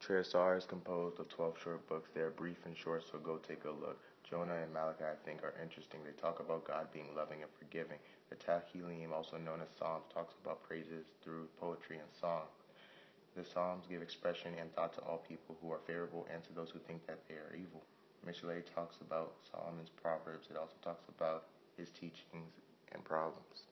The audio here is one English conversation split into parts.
Triasar is composed of 12 short books. They are brief and short, so go take a look. Jonah and Malachi, I think, are interesting. They talk about God being loving and forgiving. The Tehillim, also known as Psalms, talks about praises through poetry and song. The Psalms give expression and thought to all people who are favorable and to those who think that they are evil. Mishlei talks about Solomon's Proverbs. It also talks about his teachings and problems.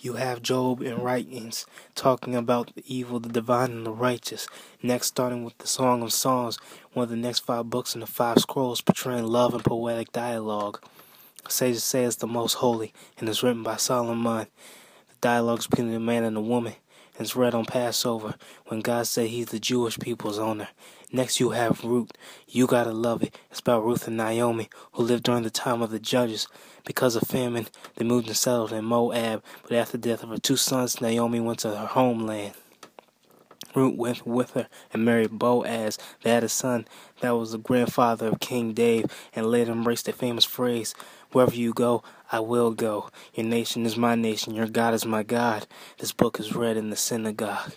You have Job and writings talking about the evil, the divine, and the righteous. Next, starting with the Song of Songs, one of the next 5 books in the 5 scrolls portraying love and poetic dialogue. Sages say it's the most holy, and is written by Solomon. The dialogue is between the man and the woman, and it's read on Passover, when God said he's the Jewish people's owner. Next, you have Ruth. You gotta love it. It's about Ruth and Naomi, who lived during the time of the judges. Because of famine, they moved and settled in Moab, but after the death of her 2 sons, Naomi went to her homeland. Ruth went with her and married Boaz. They had a son that was the grandfather of King David, and later embraced the famous phrase, "Wherever you go, I will go. Your nation is my nation, your God is my God." This book is read in the synagogue.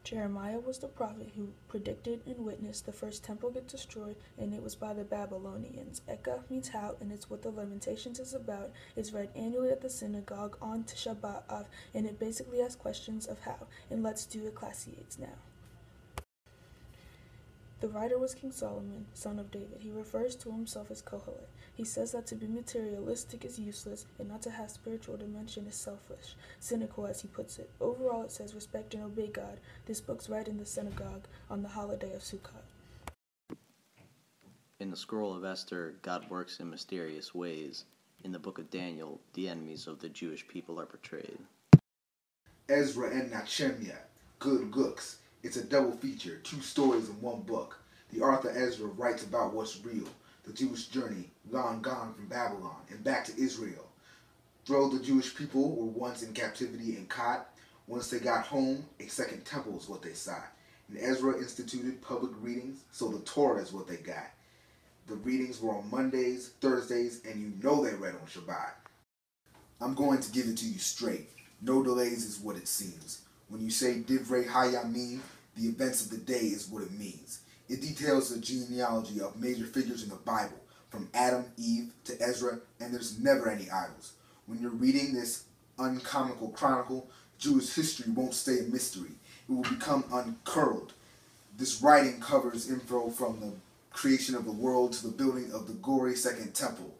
Jeremiah was the prophet who predicted and witnessed the first temple get destroyed, and it was by the Babylonians. Eka means how, and it's what the Lamentations is about. It's read annually at the synagogue on Tisha B'Av, and it basically asks questions of how. And let's do the Classiates now. The writer was King Solomon, son of David. He refers to himself as Kohelet. He says that to be materialistic is useless, and not to have spiritual dimension is selfish. Cynical, as he puts it. Overall, it says respect and obey God. This book's read in the synagogue on the holiday of Sukkot. In the scroll of Esther, God works in mysterious ways. In the book of Daniel, the enemies of the Jewish people are portrayed. Ezra and Nehemiah, good looks. It's a double feature, 2 stories in 1 book. The author Ezra writes about what's real, the Jewish journey, long gone from Babylon and back to Israel. Though the Jewish people were once in captivity and caught, once they got home, a second temple is what they sought. And Ezra instituted public readings, so the Torah is what they got. The readings were on Mondays, Thursdays, and you know they read on Shabbat. I'm going to give it to you straight. No delays is what it seems. When you say Divrei Hayamim, the events of the day is what it means. It details the genealogy of major figures in the Bible, from Adam, Eve, to Ezra, and there's never any idols. When you're reading this uncomical chronicle, Jewish history won't stay a mystery. It will become uncurled. This writing covers info from the creation of the world to the building of the gory Second Temple.